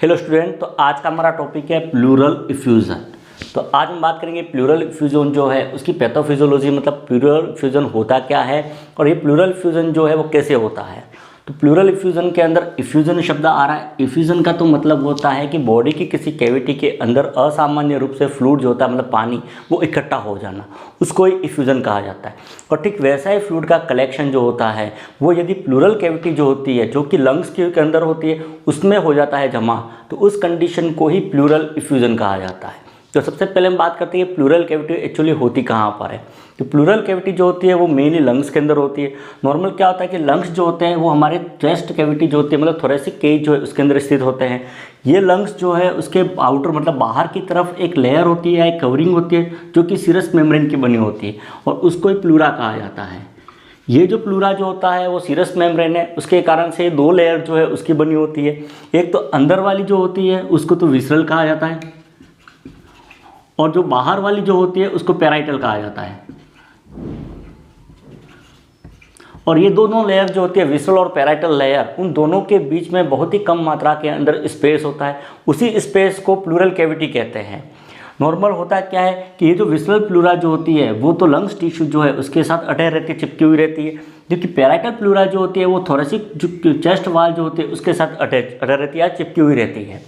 Hello student, तो आज का हमारा टॉपिक है प्लूरल इफ्यूज़न। तो आज हम बात करेंगे प्लूरल इफ्यूज़न जो है उसकी पैथोफिजियोलॉजी, मतलब प्लूरल इफ्यूज़न होता क्या है और ये प्लूरल इफ्यूज़न जो है वो कैसे होता है। तो प्लूरल इफ्यूज़न के अंदर इफ्यूज़न शब्द आ रहा है। इफ्यूज़न का तो मतलब होता है कि बॉडी की किसी कैविटी के अंदर असामान्य रूप से फ्लूइड जो होता है, मतलब पानी, वो इकट्ठा हो जाना, उसको ही इफ्यूज़न कहा जाता है। और ठीक वैसा ही फ्लूइड का कलेक्शन जो होता है वो यदि प्लूरल कैविटी जो होती है, जो कि लंग्स के अंदर होती है, उसमें हो जाता है जमा, तो उस कंडीशन को ही प्लूरल इफ्यूज़न कहा जाता है। तो सबसे पहले हम बात करते हैं प्लूरल कैविटी एक्चुअली होती कहाँ पर है। तो प्लूरल कैविटी जो होती है वो मेनली लंग्स के अंदर होती है। नॉर्मल क्या होता है कि लंग्स जो होते हैं वो हमारे चेस्ट कैविटी जो होती है, मतलब थोरेसिक केज जो है उसके अंदर स्थित होते हैं। ये लंग्स जो है उसके आउटर मतलब बाहर की तरफ एक लेयर होती है, एक कवरिंग होती है जो कि सीरस मेम्ब्रेन की बनी होती है और उसको ही प्लूरा कहा जाता है। ये जो प्लूरा जो होता है वो सीरस मेम्ब्रेन है, उसके कारण से दो लेयर जो है उसकी बनी होती है। एक तो अंदर वाली जो होती है उसको तो विसरल कहा जाता है और जो बाहर वाली जो होती है उसको पैराइटल कहा जाता है। और ये दोनों लेयर जो होती है, विसरल और पैराइटल लेयर, उन दोनों के बीच में बहुत ही कम मात्रा के अंदर स्पेस होता है। उसी स्पेस को प्लूरल कैविटी कहते हैं। नॉर्मल होता क्या है कि ये जो विसरल प्लूरा जो होती है वो तो लंग्स टिश्यू जो है उसके साथ अटैच रहती है, चिपकी हुई रहती है, जबकि पैराइटल प्लूरा जो होती है वो थोरेसिक जो चेस्ट वाल जो होती है उसके साथ अटैच रहती है, चिपकी हुई रहती है।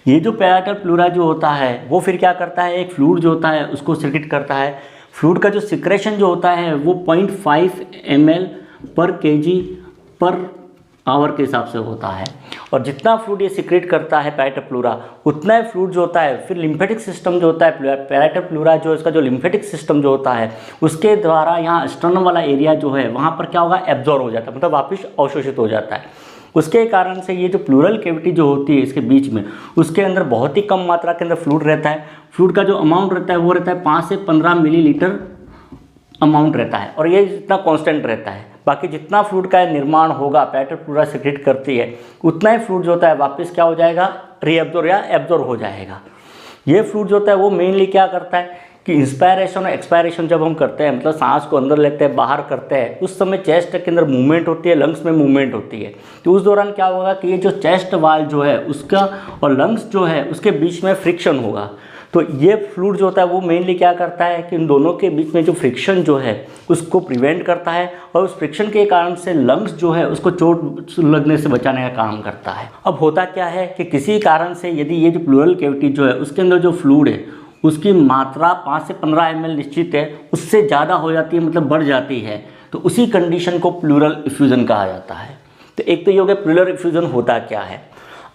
ये जो पैराइटल प्लूरा जो होता है वो फिर क्या करता है, एक फ्लूइड जो होता है उसको सिक्रेट करता है। फ्लूइड का जो सिक्रेशन जो होता है वो 0.5 ml पर kg पर आवर के हिसाब से होता है। और जितना फ्लूइड ये सिक्रेट करता है पैराइटल प्लूरा, उतना ही फ्लूइड जो होता है फिर लिम्फेटिक सिस्टम जो होता है, पैराइटल प्लूरा जो इसका जो लिम्फेटिक सिस्टम जो होता है उसके द्वारा यहाँ स्टर्नम वाला एरिया जो है वहाँ पर क्या होगा, एब्जॉर्ब हो जाता है, मतलब वापस अवशोषित हो जाता है। उसके कारण से ये जो प्लूरल कैविटी जो होती है इसके बीच में, उसके अंदर बहुत ही कम मात्रा के अंदर फ्लूइड रहता है। फ्लूइड का जो अमाउंट रहता है वो रहता है 5 से 15 मिलीलीटर अमाउंट रहता है और ये इतना कांस्टेंट रहता है। बाकी जितना फ्लूइड का निर्माण होगा पैराइटल प्लूरा सिक्रेट करती है, उतना ही फ्लूइड जो होता है वापस क्या हो जाएगा, रीअब्जॉर्ब या एब्जॉर्ब हो जाएगा। ये फ्लूइड जो होता है वो मेनली क्या करता है कि इंस्पायरेशन और एक्सपायरेशन जब हम करते हैं, मतलब सांस को अंदर लेते हैं बाहर करते हैं, उस समय चेस्ट के अंदर मूवमेंट होती है, लंग्स में मूवमेंट होती है। तो उस दौरान क्या होगा कि ये जो चेस्ट वाल जो है उसका और लंग्स जो है उसके बीच में फ्रिक्शन होगा। तो ये फ्लूइड जो होता है वो मेनली क्या करता है कि इन दोनों के बीच में जो फ्रिक्शन जो है उसको प्रिवेंट करता है और उस फ्रिक्शन के कारण से लंग्स जो है उसको चोट लगने से बचाने का काम करता है। अब होता क्या है कि किसी कारण से यदि ये जो प्लूरल कैविटी जो है उसके अंदर जो फ्लूइड है उसकी मात्रा 5 से 15 ml निश्चित है, उससे ज़्यादा हो जाती है, मतलब बढ़ जाती है, तो उसी कंडीशन को प्लूरल इफ्यूज़न कहा जाता है। तो एक तो ये हो गया प्लूरल इफ्यूज़न होता क्या है।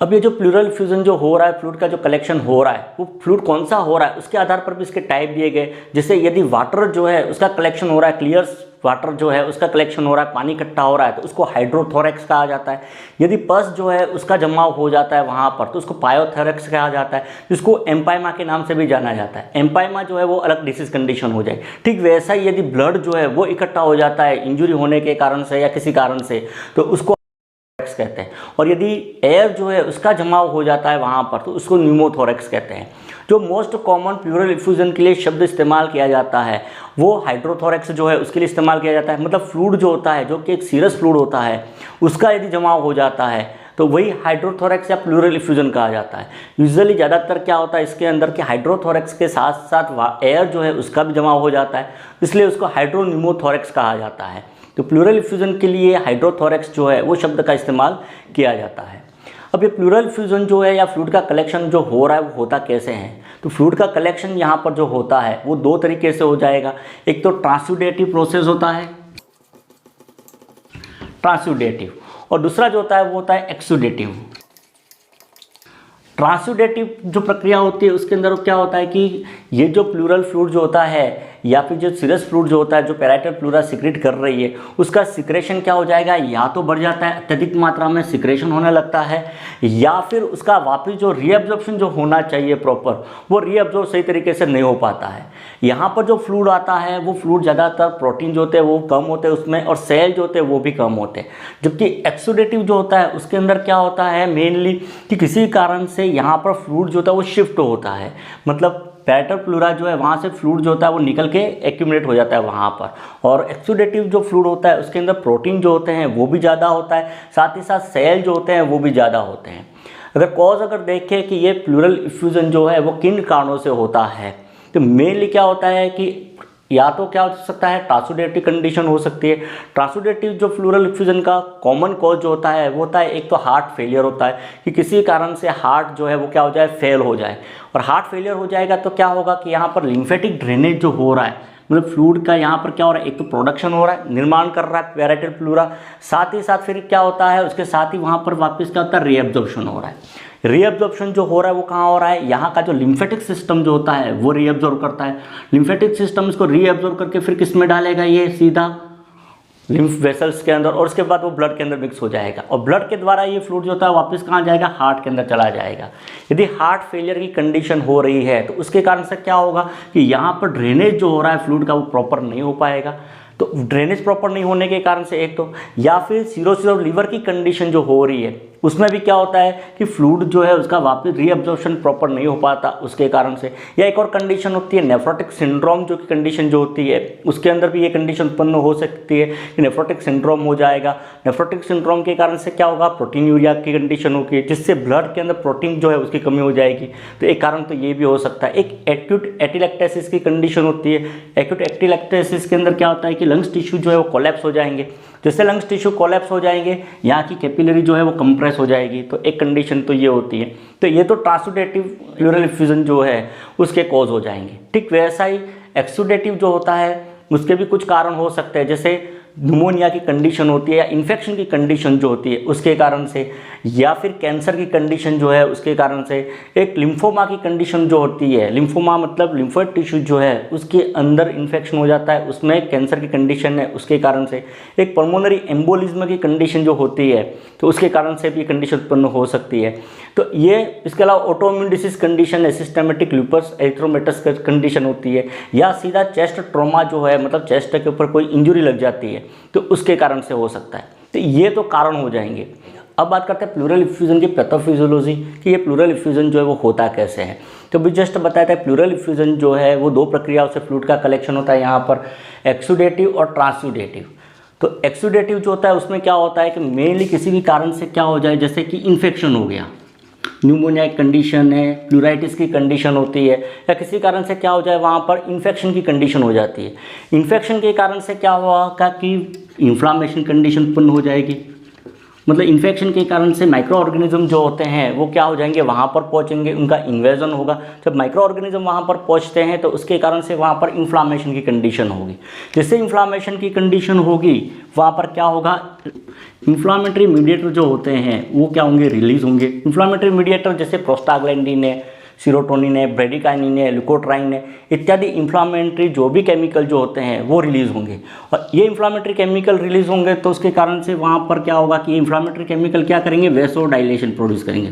अब ये जो प्लूरल इफ्यूज़न जो हो रहा है, फ्लूइड का जो कलेक्शन हो रहा है, वो फ्लूइड कौन सा हो रहा है उसके आधार पर भी इसके टाइप दिए गए। जैसे यदि वाटर जो है उसका कलेक्शन हो रहा है, क्लियर वाटर जो है उसका कलेक्शन हो रहा है, पानी इकट्ठा हो रहा है, तो उसको हाइड्रोथोरैक्स कहा जाता है। यदि पस जो है उसका जमाव हो जाता है वहाँ पर तो उसको पायोथोरैक्स कहा जाता है, जिसको एम्पाइमा के नाम से भी जाना जाता है। एम्पाइमा जो है वो अलग डिसीज कंडीशन हो जाए। ठीक वैसा ही यदि ब्लड जो है वो इकट्ठा हो जाता है इंजुरी होने के कारण से या किसी कारण से, तो उसको कहते हैं। और यदि एयर जो है उसका जमाव हो जाता है वहाँ पर तो उसको न्यूमोथोरैक्स कहते हैं। जो मोस्ट कॉमन प्लूरल इफ्यूज़न के लिए शब्द इस्तेमाल किया जाता है वो हाइड्रोथोरैक्स जो है उसके लिए इस्तेमाल किया जाता है। मतलब फ्लूइड जो होता है जो कि एक सीरस फ्लूइड होता है उसका यदि जमाव हो जाता है तो वही हाइड्रोथोरैक्स या प्लूरल इफ्यूज़न कहा जाता है। यूजुअली ज़्यादातर क्या होता है इसके अंदर कि हाइड्रोथोरैक्स के साथ साथ एयर जो है उसका भी जमाव हो जाता है, इसलिए उसको हाइड्रोन्यूमोथोरैक्स कहा जाता है। तो प्लूरल इफ्यूज़न के लिए हाइड्रोथोरैक्स जो है वो शब्द का इस्तेमाल किया जाता है। अब ये प्लूरल इफ्यूज़न जो है या फ्लूइड का कलेक्शन जो हो रहा है वो होता कैसे है। तो फ्लूइड का कलेक्शन यहाँ पर जो होता है वो दो तरीके से हो जाएगा। एक तो ट्रांसुडेटिव प्रोसेस होता है, ट्रांसुडेटिव, और दूसरा जो होता है वो होता है एक्सुडेटिव। ट्रांसुडेटिव जो प्रक्रिया होती है उसके अंदर क्या होता है कि ये जो प्लूरल फ्लूइड जो होता है या फिर जो सीरस फ्लूइड जो होता है जो पैराइटल प्लूरा सिक्रेट कर रही है उसका सिक्रेशन क्या हो जाएगा, या तो बढ़ जाता है, अत्यधिक मात्रा में सिक्रेशन होने लगता है, या फिर उसका वापस जो रीअब्जॉर्प्शन जो होना चाहिए प्रॉपर वो रीअब्जॉर्ब सही तरीके से नहीं हो पाता है। यहाँ पर जो फ्लूइड आता है वो फ्लूइड ज़्यादातर प्रोटीन जो होते हैं वो कम होते हैं उसमें और सेल जो होते हैं वो भी कम होते हैं। जबकि एक्सुडेटिव जो होता है उसके अंदर क्या होता है मेनली कि किसी कारण से यहाँ पर फ्लूइड जो होता है वो शिफ्ट होता है, मतलब पैराइटल प्लूरा जो है वहाँ से फ्लूइड जो होता है वो निकल के एक्यूमुलेट हो जाता है वहाँ पर। और एक्सुडेटिव जो फ्लूइड होता है उसके अंदर प्रोटीन जो होते हैं वो भी ज़्यादा होता है, साथ ही साथ सेल जो होते हैं वो भी ज़्यादा होते हैं। कॉज अगर देखें कि ये प्लूरल इफ्यूजन जो है वो किन कारणों से होता है, तो मेनली क्या होता है कि या तो क्या हो सकता है ट्रांसुडेटिव कंडीशन हो सकती है। ट्रांसुडेटिव जो प्लूरल इफ्यूजन का कॉमन कॉज जो होता है वो होता है एक तो हार्ट फेलियर होता है कि किसी कारण से हार्ट जो है वो क्या हो जाए फेल हो जाए, और हार्ट फेलियर हो जाएगा तो क्या होगा कि यहाँ पर लिम्फेटिक ड्रेनेज जो हो रहा है, मतलब फ्लूइड का यहाँ पर क्या हो रहा है, एक तो प्रोडक्शन हो रहा है, निर्माण कर रहा है पैराइटल प्लूरा, साथ ही साथ फिर क्या होता है उसके साथ ही वहाँ पर वापस क्या होता है रीअब्जॉर्प्शन हो रहा है। रीअब्जॉर्प्शन जो हो रहा है वो कहाँ हो रहा है, यहाँ का जो लिम्फेटिक सिस्टम जो होता है वो रीअब्जॉर्ब करता है। लिम्फेटिक सिस्टम इसको रीअब्जॉर्ब करके फिर किस में डालेगा, ये सीधा लिम्फ वेसल्स के अंदर, और उसके बाद वो ब्लड के अंदर मिक्स हो जाएगा, और ब्लड के द्वारा ये फ्लूइड जो होता है वापस कहाँ जाएगा, हार्ट के अंदर चला जाएगा। यदि हार्ट फेलियर की कंडीशन हो रही है तो उसके कारण से क्या होगा कि यहाँ पर ड्रेनेज जो हो रहा है फ्लूइड का वो प्रॉपर नहीं हो पाएगा। तो ड्रेनेज प्रॉपर नहीं होने के कारण से एक तो, या फिर सिरोसिस ऑफ लीवर की कंडीशन जो हो रही है उसमें भी क्या होता है कि फ्लूइड जो है उसका वापस रीअब्जॉर्प्शन प्रॉपर नहीं हो पाता उसके कारण से। या एक और कंडीशन होती है नेफ्रोटिक सिंड्रोम जो कि कंडीशन जो होती है उसके अंदर भी ये कंडीशन उत्पन्न हो सकती है कि नेफ्रोटिक सिंड्रोम हो जाएगा। नेफ्रोटिक सिंड्रोम के कारण से क्या होगा, प्रोटीन यूरिया की कंडीशन होगी जिससे ब्लड के अंदर प्रोटीन जो है उसकी कमी हो जाएगी। तो एक कारण तो ये भी हो सकता है। एक एक्यूट एटिलेक्टेसिस की कंडीशन होती है। एक्यूट एटिलेक्टेसिस के अंदर क्या होता है कि लंग्स टिश्यू जो है वो कोलैप्स हो जाएंगे, जैसे लंग्स टिश्यू कोलैप्स हो जाएंगे यहाँ की कैपिलरी जो है वो कंप्रेस हो जाएगी। तो एक कंडीशन तो ये होती है। तो ये तो ट्रांसुडेटिव प्लूरल इफ्यूजन जो है उसके कॉज हो जाएंगे। ठीक वैसा ही एक्सुडेटिव जो होता है उसके भी कुछ कारण हो सकते हैं, जैसे न्यूमोनिया की कंडीशन होती है या इन्फेक्शन की कंडीशन जो होती है उसके कारण से, या फिर कैंसर की कंडीशन जो है उसके कारण से। एक लिम्फोमा की कंडीशन जो होती है, लिम्फोमा मतलब लिम्फोइड टिश्यू जो है उसके अंदर इन्फेक्शन हो जाता है, उसमें कैंसर की कंडीशन है उसके कारण से। एक पल्मोनरी एम्बोलिज्म की कंडीशन जो होती है तो उसके कारण से भी कंडीशन उत्पन्न हो सकती है। तो ये इसके अलावा ऑटोइम्यून डिसीज कंडीशन है, सिस्टेमेटिक लूपस एरिथ्रोमेटस कंडीशन होती है, या सीधा चेस्ट ट्रॉमा जो है मतलब चेस्ट के ऊपर कोई इंजरी लग जाती है तो उसके कारण से हो सकता है। तो ये तो कारण हो जाएंगे। अब बात करते हैं प्लूरल इफ्यूजन की पैथोफिजियोलॉजी कि ये प्लूरल इफ्यूजन जो है वो होता कैसे है। तो भी जस्ट बताया था प्लूरल इफ्यूजन जो है वो दो प्रक्रियाओं से फ्लूइड का कलेक्शन होता है, यहाँ पर एक्सुडेटिव और ट्रांसुडेटिव। तो एक्सुडेटिव जो होता है उसमें क्या होता है कि मेनली किसी भी कारण से क्या हो जाए, जैसे कि इन्फेक्शन हो गया, न्यूमोनिया की कंडीशन है, प्लूराइटिस की कंडीशन होती है, या किसी कारण से क्या हो जाए वहाँ पर इन्फेक्शन की कंडीशन हो जाती है। इन्फेक्शन के कारण से क्या होगा कि इन्फ्लामेशन कंडीशन उत्पन्न हो जाएगी, मतलब इन्फेक्शन के कारण से माइक्रो ऑर्गेनिज्म जो होते हैं वो क्या हो जाएंगे वहाँ पर पहुँचेंगे, उनका इन्वेजन होगा। जब माइक्रो ऑर्गेनिज्म वहाँ पर पहुँचते हैं तो उसके कारण से वहाँ पर इन्फ्लामेशन की कंडीशन होगी। जिससे इन्फ्लामेशन की कंडीशन होगी वहाँ पर क्या होगा, इन्फ्लामेटरी मीडिएटर जो होते हैं वो क्या होंगे, रिलीज होंगे। इन्फ्लामेटरी मीडिएटर जैसे प्रोस्टाग्लैंडिन है, सीरोटोनिन है, ब्रेडिकाइनिन है, ल्यूकोट्राइन है इत्यादि इन्फ्लामेटरी जो भी केमिकल जो होते हैं वो रिलीज़ होंगे। और ये इन्फ्लामेटरी केमिकल रिलीज़ होंगे तो उसके कारण से वहाँ पर क्या होगा कि इन्फ्लामेटरी केमिकल क्या करेंगे, वेसोडाइलेशन प्रोड्यूस करेंगे।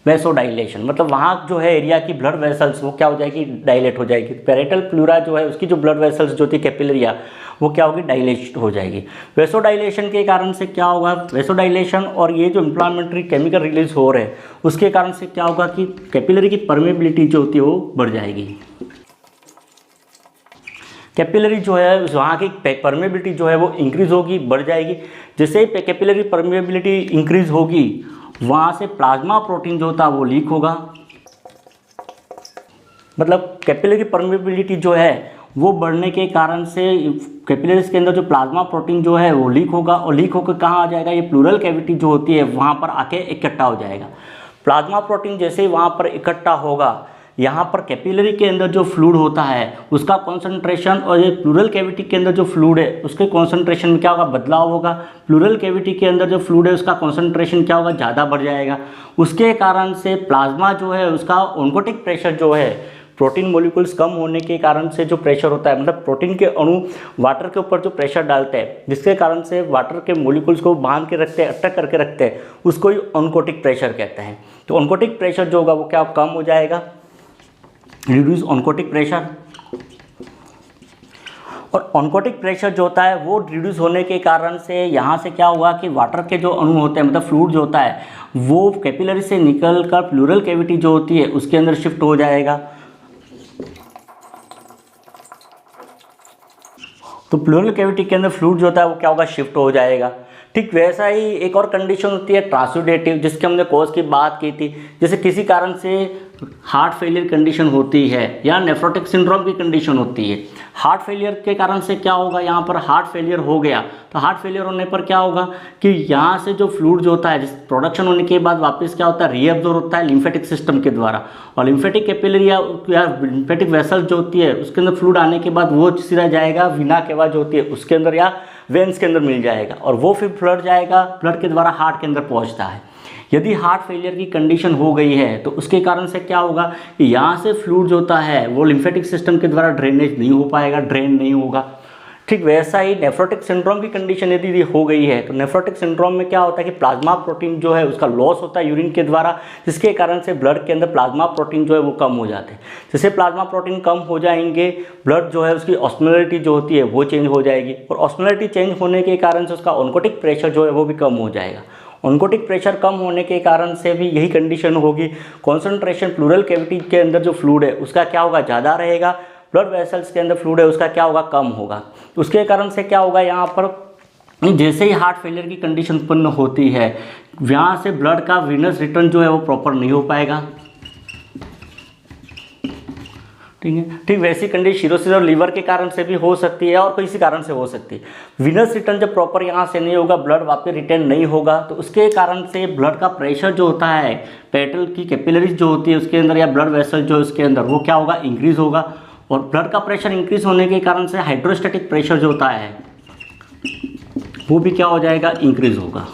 वेसोडाइलेशन मतलब वहाँ जो है एरिया की ब्लड वेसल्स वो क्या हो जाएगी, डायलेट हो जाएगी। पैराइटल प्लूरा जो है उसकी जो ब्लड वेसल्स जो थी कैपिलरिया वो क्या होगी, डायलेट हो जाएगी। वेसोडाइलेशन के कारण से क्या होगा, वेसोडाइलेशन और ये जो इन्फ्लामेटरी केमिकल रिलीज हो रहे हैं उसके कारण से क्या होगा कि कैपिलरी की परमेबिलिटी जो होती है वो बढ़ जाएगी। कैपिलरी जो है वहाँ की परमेबिलिटी जो है वो इंक्रीज होगी, बढ़ जाएगी। जैसे ही कैपिलरी परमेबिलिटी इंक्रीज होगी वहाँ से प्लाज्मा प्रोटीन जो होता है वो लीक होगा। मतलब कैपिलरी परमेबिलिटी जो है वो बढ़ने के कारण से कैपिलरीज के अंदर जो प्लाज्मा प्रोटीन जो है वो लीक होगा, और लीक होकर कहाँ आ जाएगा, ये प्लूरल कैविटी जो होती है वहाँ पर आके इकट्ठा हो जाएगा। प्लाज्मा प्रोटीन जैसे ही वहाँ पर इकट्ठा होगा, यहाँ पर कैपिलरी के अंदर जो फ्लूइड होता है उसका कॉन्सेंट्रेशन और ये प्लूरल कैविटी के अंदर जो फ्लूइड है उसके कॉन्सेंट्रेशन में क्या होगा, बदलाव होगा। प्लूरल कैविटी के अंदर जो फ्लूइड है उसका कॉन्सेंट्रेशन क्या होगा, ज़्यादा बढ़ जाएगा। उसके कारण से प्लाज्मा जो है उसका ऑन्कोटिक प्रेशर जो है, प्रोटीन मोलिक्यूल्स कम होने के कारण से जो प्रेशर होता है, मतलब प्रोटीन के अणु वाटर के ऊपर जो प्रेशर डालते हैं जिसके कारण से वाटर के मोलिक्यूल्स को बांध के रखते हैं, अटैक करके रखते हैं, उसको ही ऑन्कोटिक प्रेशर कहते हैं। तो ऑन्कोटिक प्रेशर जो होगा वो क्या कम हो जाएगा, रिड्यूस ऑन्कोटिक प्रेशर। और ऑन्कोटिक प्रेशर जो होता है वो रिड्यूस होने के कारण से यहाँ से क्या हुआ कि वाटर के जो अणु होते हैं मतलब फ्लूइड जो होता है वो कैपिलरी से निकल कर प्लूरल कैविटी जो होती है उसके अंदर शिफ्ट हो जाएगा। तो प्लूरल कैविटी के अंदर फ्लूइड जो होता है वो क्या होगा, शिफ्ट हो जाएगा। ठीक वैसा ही एक और कंडीशन होती है ट्रांसुडेटिव, जिसके हमने कॉज की बात की थी। जैसे किसी कारण से हार्ट फेलियर कंडीशन होती है या नेफ्रोटिक सिंड्रोम की कंडीशन होती है। हार्ट फेलियर के कारण से क्या होगा, यहाँ पर हार्ट फेलियर हो गया तो हार्ट फेलियर होने पर क्या होगा कि यहाँ से जो फ्लूइड जो होता है जिस प्रोडक्शन होने के बाद वापस क्या होता है रीअब्जॉर्ब होता है लिम्फेटिक सिस्टम के द्वारा, और लिम्फेटिक कैपिलरी या लिम्फेटिक वेसल जो होती है उसके अंदर फ्लूइड आने के बाद वो सीधा जाएगा वीना केवा जो होती है उसके अंदर या वेन्स के अंदर मिल जाएगा, और वो फिर ब्लड जाएगा, ब्लड के द्वारा हार्ट के अंदर पहुंचता है। यदि हार्ट फेलियर की कंडीशन हो गई है तो उसके कारण से क्या होगा कि यहाँ से फ्लूइड जो होता है वो लिम्फेटिक सिस्टम के द्वारा ड्रेनेज नहीं हो पाएगा, ड्रेन नहीं होगा। ठीक वैसा ही नेफ्रोटिक सिंड्रोम की कंडीशन यदि हो गई है तो नेफ्रोटिक सिंड्रोम में क्या होता है कि प्लाज्मा प्रोटीन जो है उसका लॉस होता है यूरिन के द्वारा, जिसके कारण से ब्लड के अंदर प्लाज्मा प्रोटीन जो है वो कम हो जाते हैं। जैसे प्लाज्मा प्रोटीन कम हो जाएंगे, ब्लड जो है उसकी ऑस्मोलरिटी जो होती है वो चेंज हो जाएगी, और ऑस्मोलरिटी चेंज होने के कारण से उसका ऑन्कोटिक प्रेशर जो है वो भी कम हो जाएगा। ऑन्कोटिक प्रेशर कम होने के कारण से भी यही कंडीशन होगी, कॉन्सेंट्रेशन प्लूरल कैविटी के अंदर जो फ्लूइड है उसका क्या होगा ज़्यादा रहेगा, ब्लड वेसल्स के अंदर फ्लूइड है उसका क्या होगा कम होगा। उसके कारण से क्या होगा यहाँ पर जैसे ही हार्ट फेलियर की कंडीशन उत्पन्न होती है यहाँ से ब्लड का वीनस रिटर्न जो है वो प्रॉपर नहीं हो पाएगा। ठीक है, ठीक वैसी कंडीशन सिरोसिस और लीवर के कारण से भी हो सकती है और किसी कारण से हो सकती है। वीनस रिटर्न जब प्रॉपर यहाँ से नहीं होगा, ब्लड वापस रिटर्न नहीं होगा तो उसके कारण से ब्लड का प्रेशर जो होता है पेटल की कैपिलरीज जो होती है उसके अंदर या ब्लड वेसल जो उसके अंदर वो क्या होगा इंक्रीज होगा, और ब्लड का प्रेशर इंक्रीज होने के कारण से हाइड्रोस्टैटिक प्रेशर जो होता है वो भी क्या हो जाएगा इंक्रीज होगा,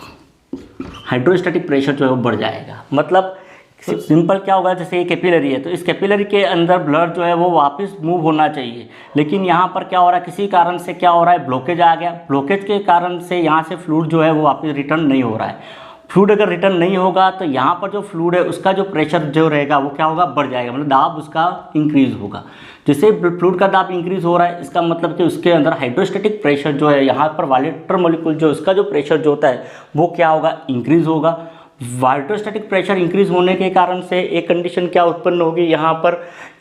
हाइड्रोस्टैटिक प्रेशर जो है वो बढ़ जाएगा। मतलब सिंपल क्या होगा, जैसे ये कैपिलरी है तो इस कैपिलरी के अंदर ब्लड जो है वो वापस मूव होना चाहिए, लेकिन यहाँ पर क्या हो रहा है किसी कारण से क्या हो रहा है ब्लॉकेज आ गया, ब्लॉकेज के कारण से यहाँ से फ्लूइड जो है वो वापस रिटर्न नहीं हो रहा है। फ्लूइड अगर रिटर्न नहीं होगा तो यहाँ पर जो फ्लूइड है उसका जो प्रेशर जो रहेगा वो क्या होगा बढ़ जाएगा, मतलब दाब उसका इंक्रीज होगा। जैसे फ्लूइड का दाब इंक्रीज हो रहा है इसका मतलब कि उसके अंदर हाइड्रोस्टैटिक प्रेशर जो है यहाँ पर वाटर मॉलिक्यूल जो उसका जो प्रेशर जो होता है वो क्या होगा इंक्रीज होगा। हाइड्रोस्टैटिक प्रेशर इंक्रीज होने के कारण से एक कंडीशन क्या उत्पन्न होगी यहाँ पर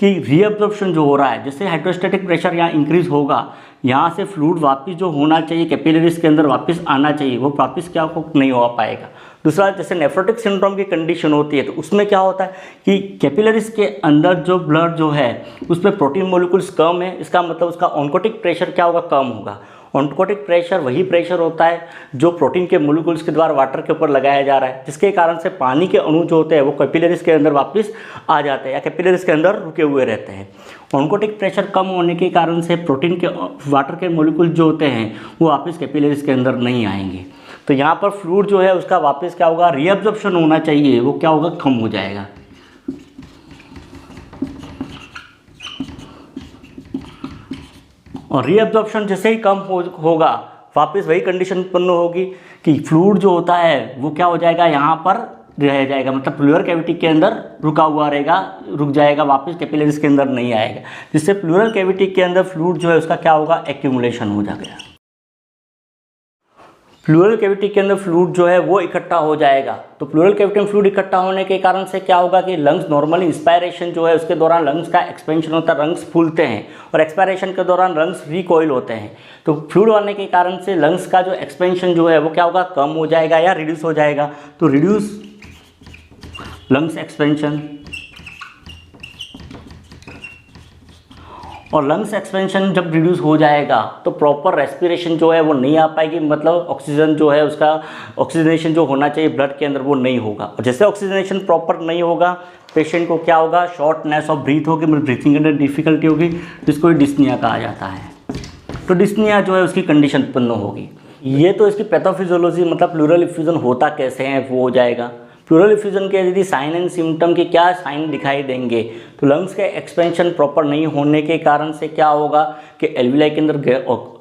कि रीअब्जॉर्प्शन जो हो रहा है, जैसे हाइड्रोस्टैटिक प्रेशर यहाँ इंक्रीज होगा यहाँ से फ्लूइड वापस जो होना चाहिए कैपिलरीज के अंदर वापस आना चाहिए वो वापस क्या नहीं हो पाएगा। दूसरा जैसे नेफ्रोटिक सिंड्रोम की कंडीशन होती है तो उसमें क्या होता है कि कैपिलरीज के अंदर जो ब्लड जो है उसमें प्रोटीन मॉलिक्यूल्स कम है, इसका मतलब उसका ऑन्कोटिक प्रेशर क्या होगा कम होगा। ऑन्कोटिक प्रेशर वही प्रेशर होता है जो प्रोटीन के मॉलिक्यूल्स के द्वारा वाटर के ऊपर लगाया जा रहा है, जिसके कारण से पानी के अणु जो होते हैं वो कैपिलरीज के अंदर वापस आ जाते हैं या कैपिलरीज के अंदर रुके हुए रहते हैं। ऑन्कोटिक प्रेशर कम होने के कारण से प्रोटीन के वाटर के मॉलिक्यूल जो होते हैं वो वापस कैपिलरीज के अंदर नहीं आएंगे, तो यहाँ पर फ्लूइड जो है उसका वापस क्या होगा रीअब्जॉर्प्शन होना चाहिए वो क्या होगा कम हो जाएगा। और रीअब्जॉर्प्शन जैसे ही कम होगा वापस वही कंडीशन उत्पन्न होगी कि फ्लूइड जो होता है वो क्या हो जाएगा यहाँ पर रह जाएगा, मतलब प्लूरल कैविटी के अंदर रुका हुआ रहेगा, रुक जाएगा, वापस कैपिलरीज के अंदर नहीं आएगा, जिससे प्लूरल कैविटी के अंदर फ्लूइड जो है उसका क्या होगा एक्यूमुलेशन हो जाएगा। प्लूरल कैविटी के अंदर फ्लूइड जो है वो इकट्ठा हो जाएगा, तो प्लूरल कैविटी में फ्लूइड इकट्ठा होने के कारण से क्या होगा कि लंग्स नॉर्मली इंस्पायरेशन जो है उसके दौरान लंग्स का एक्सपेंशन होता है, लंग्स फूलते हैं, और एक्सपायरेशन के दौरान लंग्स रिकॉइल होते हैं। तो फ्लूइड आने के कारण से लंग्स का जो एक्सपेंशन जो है वो क्या होगा कम हो जाएगा या रिड्यूस हो जाएगा। तो रिड्यूस लंग्स एक्सपेंशन, और लंग्स एक्सपेंशन जब रिड्यूस हो जाएगा तो प्रॉपर रेस्पिरेशन जो है वो नहीं आ पाएगी, मतलब ऑक्सीजन जो है उसका ऑक्सीजनेशन जो होना चाहिए ब्लड के अंदर वो नहीं होगा, और जैसे ऑक्सीजनेशन प्रॉपर नहीं होगा पेशेंट को क्या होगा शॉर्टनेस ऑफ ब्रीथ होगी, मतलब ब्रीथिंग के अंदर डिफिकल्टी होगी, जिसको डिस्निया कहा जाता है। तो डिस्निया जो है उसकी कंडीशन उत्पन्न होगी। ये तो इसकी पैथोफिजियोलॉजी मतलब प्लूरल इफ्यूजन होता कैसे है वो हो जाएगा। प्लूरल इफ्यूजन के यदि साइन एंड सिम्टम के क्या साइन दिखाई देंगे, तो लंग्स के एक्सपेंशन प्रॉपर नहीं होने के कारण से क्या होगा कि एल्विलाई के अंदर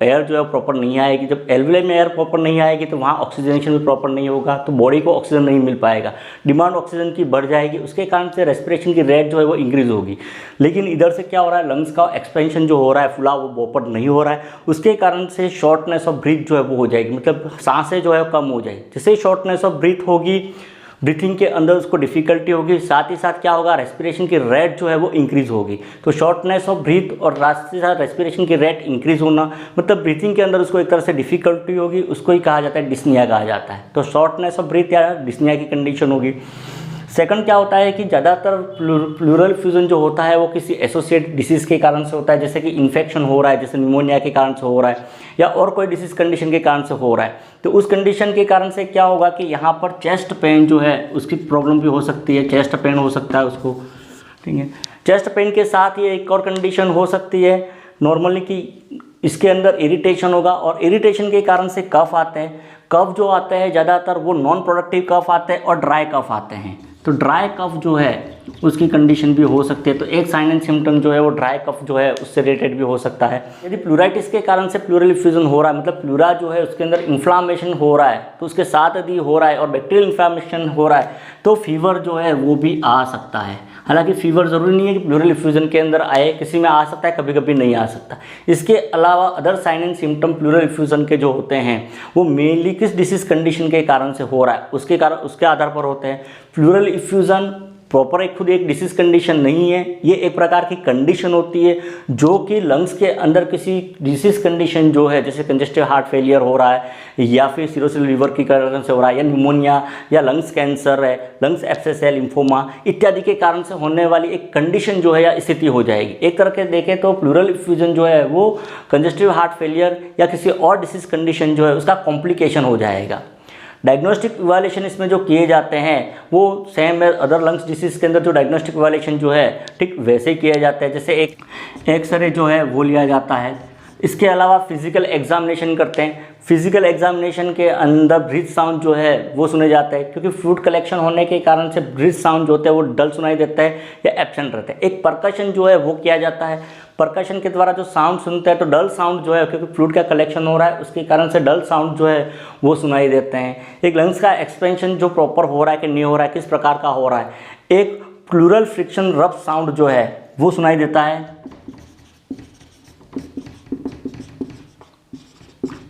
एयर जो है प्रॉपर नहीं आएगी। जब एल्विलाई में एयर प्रॉपर नहीं आएगी तो वहाँ ऑक्सीजनेशन भी प्रॉपर नहीं होगा, तो बॉडी को ऑक्सीजन नहीं मिल पाएगा, डिमांड ऑक्सीजन की बढ़ जाएगी, उसके कारण से रेस्पिरेशन की रेट जो है वो इंक्रीज होगी। लेकिन इधर से क्या हो रहा है लंग्स का एक्सपेंशन जो हो रहा है फुला वो प्रॉपर नहीं हो रहा है, उसके कारण से शॉर्टनेस ऑफ ब्रीथ जो है वो हो जाएगी, मतलब सांसें जो है कम हो जाएगी। जैसे शॉर्टनेस ऑफ ब्रीथ होगी ब्रीथिंग के अंदर उसको डिफ़िकल्टी होगी, साथ ही साथ क्या होगा, रेस्पिरेशन की रेट जो है वो इंक्रीज़ होगी। तो शॉर्टनेस ऑफ ब्रीथ और साथ ही साथ रेस्पिरेशन की रेट इंक्रीज़ होना मतलब ब्रीथिंग के अंदर उसको एक तरह से डिफ़िकल्टी होगी, उसको ही कहा जाता है डिस्निया कहा जाता है। तो शॉर्टनेस ऑफ ब्रीथ या डिस्निया की कंडीशन होगी। सेकंड क्या होता है कि ज़्यादातर प्लूरल फ्यूजन जो होता है वो किसी एसोसिएट डिसीज़ के कारण से होता है, जैसे कि इन्फेक्शन हो रहा है, जैसे निमोनिया के कारण से हो रहा है या और कोई डिसीज़ कंडीशन के कारण से हो रहा है। तो उस कंडीशन के कारण से क्या होगा कि यहाँ पर चेस्ट पेन जो है उसकी प्रॉब्लम भी हो सकती है, चेस्ट पेन हो सकता है उसको, ठीक है। चेस्ट पेन के साथ ये एक और कंडीशन हो सकती है नॉर्मली कि इसके अंदर इरिटेशन होगा, और इरिटेशन के कारण से कफ आते हैं। कफ जो आते हैं ज़्यादातर वो नॉन प्रोडक्टिव कफ आते हैं और ड्राई कफ आते हैं। तो ड्राई कफ जो है उसकी कंडीशन भी हो सकती है। तो एक साइन एंड सिम्टम जो है वो ड्राई कफ जो है उससे रिलेटेड भी हो सकता है। यदि प्लूराइटिस के कारण से प्लूरल इफ्यूजन हो रहा है, मतलब प्लूरा जो है उसके अंदर इन्फ्लामेशन हो रहा है, तो उसके साथ यदि हो रहा है और बैक्टीरियल इन्फ्लामेशन हो रहा है तो फीवर जो है वो भी आ सकता है। हालांकि फीवर ज़रूरी नहीं है कि प्लूरल इफ्यूजन के अंदर आए, किसी में आ सकता है, कभी कभी नहीं आ सकता। इसके अलावा other sign and symptom pleural effusion के जो होते हैं वो मेनली किस डिसीज़ कंडीशन के कारण से हो रहा है उसके आधार पर होते हैं। प्लूरल इफ्यूजन प्रॉपर एक खुद एक डिसीज़ कंडीशन नहीं है, ये एक प्रकार की कंडीशन होती है जो कि लंग्स के अंदर किसी डिसीज़ कंडीशन जो है, जैसे कंजेस्टिव हार्ट फेलियर हो रहा है या फिर सिरोसिस लीवर की कारण से हो रहा है या निमोनिया या लंग्स कैंसर है, लंग्स एब्सेस है, लिम्फोमा इत्यादि के कारण से होने वाली एक कंडीशन जो है या स्थिति हो जाएगी। एक तरह के देखें तो प्लूरल इफ्यूजन जो है वो कंजेस्टिव हार्ट फेलियर या किसी और डिसीज़ कंडीशन जो है उसका कॉम्प्लिकेशन हो जाएगा। डायग्नोस्टिक इवैल्यूएशन इसमें जो किए जाते हैं वो सेम है अदर लंग्स डिसीज़ के अंदर जो डायग्नोस्टिक इवैल्यूएशन जो है ठीक वैसे ही किया जाता है, जैसे एक एक्सरे जो है वो लिया जाता है। इसके अलावा फिजिकल एग्जामिनेशन करते हैं। फिजिकल एग्जामिनेशन के अंदर ब्रीथ साउंड जो है वो सुने जाते हैं, क्योंकि फ्लूइड कलेक्शन होने के कारण से ब्रीथ साउंड जो होते हैं वो डल सुनाई देता है या एब्सेंट रहता है। एक परकशन जो है वो किया जाता है। परकशन के द्वारा जो साउंड सुनते हैं तो डल साउंड जो है, क्योंकि फ्लूइड का कलेक्शन हो रहा है उसके कारण से डल साउंड जो है वो सुनाई देते हैं। एक लंग्स का एक्सपेंशन जो प्रॉपर हो रहा है कि नहीं हो रहा है, किस प्रकार का हो रहा है। एक प्लूरल फ्रिक्शन रब साउंड जो है वो सुनाई देता है।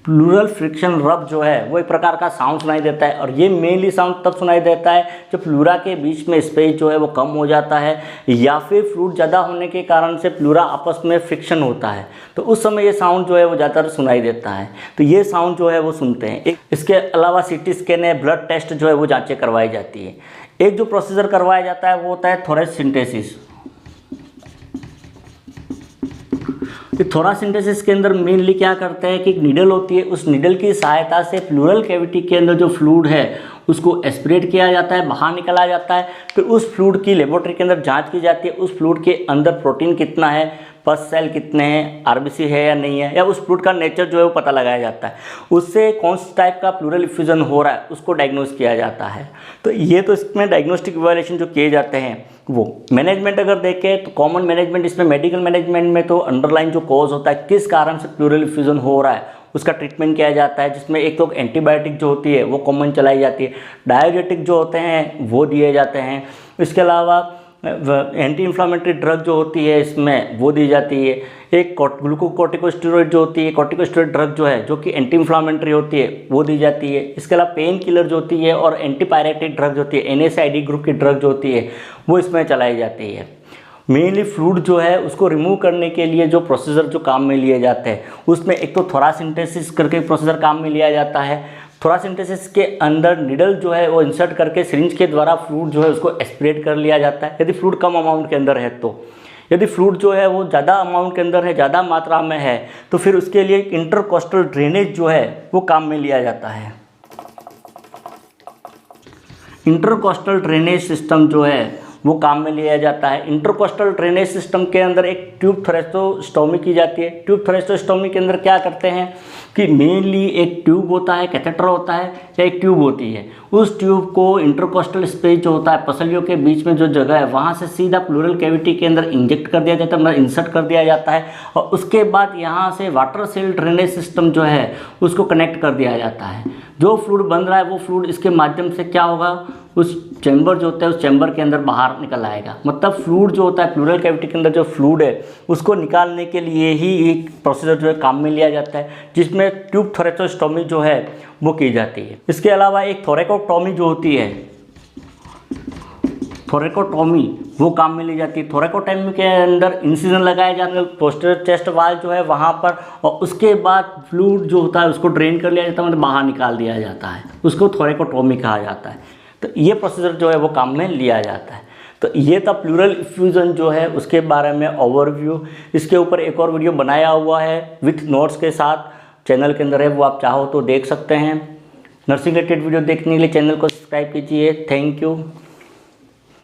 प्लूरल फ्रिक्शन रब जो है वो एक प्रकार का साउंड सुनाई देता है, और ये मेनली साउंड तब सुनाई देता है जब प्लूरा के बीच में स्पेस जो है वो कम हो जाता है या फिर फ्लूइड ज़्यादा होने के कारण से प्लूरा आपस में फ्रिक्शन होता है, तो उस समय ये साउंड जो है वो ज़्यादातर सुनाई देता है। तो ये साउंड जो है वो सुनते हैं। इसके अलावा सीटी स्कैन है, ब्लड टेस्ट जो है वो जाँचें करवाई जाती है। एक जो प्रोसीजर करवाया जाता है वो होता है थोरेसिंथेसिस। थोरासिंथेसिस के अंदर मेनली क्या करते हैं कि एक नीडल होती है, उस नीडल की सहायता से प्लूरल कैविटी के अंदर जो फ्लूइड है उसको एस्पिरेट किया जाता है, बाहर निकाला जाता है। फिर उस फ्लूइड की लेबोरेटरी के अंदर जांच की जाती है, उस फ्लूइड के अंदर प्रोटीन कितना है, पस सेल कितने हैं, आरबीसी है या नहीं है, या उस फ्लूइड का नेचर जो है वो पता लगाया जाता है। उससे कौन सा टाइप का प्लूरल इफ्यूजन हो रहा है उसको डायग्नोस किया जाता है। तो ये तो इसमें डायग्नोस्टिक इवैल्यूएशन जो किए जाते हैं वो। मैनेजमेंट अगर देखें तो कॉमन मैनेजमेंट इसमें मेडिकल मैनेजमेंट में तो अंडरलाइन जो कॉज होता है, किस कारण से प्लूरल इफ्यूजन हो रहा है उसका ट्रीटमेंट किया जाता है, जिसमें एक तो एंटीबायोटिक जो होती है वो कॉमन चलाई जाती है, डायरेटिक जो होते हैं वो दिए जाते हैं। इसके अलावा एंटी इन्फ्लामेटरी ड्रग जो होती है इसमें वो दी जाती है। एक ग्लूकोकॉर्टिकोस्टेरॉइड जो होती है, कॉर्टिकोस्टेरॉइड ड्रग जो है जो कि एंटी इन्फ्लामेटरी होती है वो दी जाती है। इसके अलावा पेन किलर जो होती है और एंटीपायरेटिक ड्रग जो होती है, NSAID ग्रुप की ड्रग जो होती है वो इसमें चलाई जाती है। मेनली फ्लूइड जो है उसको रिमूव करने के लिए जो प्रोसीजर जो काम में लिए जाते हैं उसमें एक तो थोरासिंथेसिस करके प्रोसीजर काम में लिया जाता है। थोरासिंथेसिस के अंदर निडल जो है वो इंसर्ट करके सिरिंज के द्वारा फ्लूइड जो है उसको एस्पिरेट कर लिया जाता है, यदि फ्लूइड कम अमाउंट के अंदर है तो। यदि फ्लूइड जो है वो ज़्यादा अमाउंट के अंदर है, ज़्यादा मात्रा में है, तो फिर उसके लिए इंटरकोस्टल ड्रेनेज जो है वो काम में लिया जाता है। इंटरकोस्टल ड्रेनेज सिस्टम जो है वो काम में लिया जाता है। इंटरकोस्टल ड्रेनेज सिस्टम के अंदर एक ट्यूब थोरेस्टोस्टोमी की जाती है। ट्यूब थोरेस्टोस्टोमी के अंदर क्या करते हैं कि मेनली एक ट्यूब होता है, कैथेटर होता है या एक ट्यूब होती है, उस ट्यूब को इंटरकोस्टल स्पेस जो होता है पसलियों के बीच में जो जगह है वहाँ से सीधा प्लूरल कैविटी के अंदर इंजेक्ट कर दिया जाता है, मतलब इंसर्ट कर दिया जाता है, और उसके बाद यहाँ से वाटर सेल ड्रेनेज सिस्टम जो है उसको कनेक्ट कर दिया जाता है। जो फ्लूइड बन रहा है वो फ्लूइड इसके माध्यम से क्या होगा, उस चैम्बर जो होता है उस चैम्बर के अंदर बाहर निकल आएगा। मतलब फ्लूइड जो होता है प्लूरल कैविटी के अंदर जो फ्लूइड है उसको निकालने के लिए ही एक प्रोसीजर जो है काम में लिया जाता है, जिसमें ट्यूब थोरेस्टोस्टोमी जो है वो की जाती है। इसके अलावा एक थोरेकोटॉमी जो होती है थोरेकोटॉमी वो काम में ली जाती है। थोरेकोटॉमी के अंदर इंसिजन लगाया जाता है पोस्टीरियर चेस्ट वाल जो है वहाँ पर, और उसके बाद फ्लूइड जो होता है उसको ड्रेन कर लिया जाता है, मतलब बाहर निकाल दिया जाता है, उसको थोरेकोटॉमी कहा जाता है। तो ये प्रोसीजर जो है वो काम में लिया जाता है। तो ये था प्लूरल इफ्यूजन जो है उसके बारे में ओवरव्यू। इसके ऊपर एक और वीडियो बनाया हुआ है विथ नोट्स के साथ, चैनल के अंदर है, वो आप चाहो तो देख सकते हैं। नर्सिंग रिलेटेड वीडियो देखने के लिए चैनल को सब्सक्राइब कीजिए। Thank you.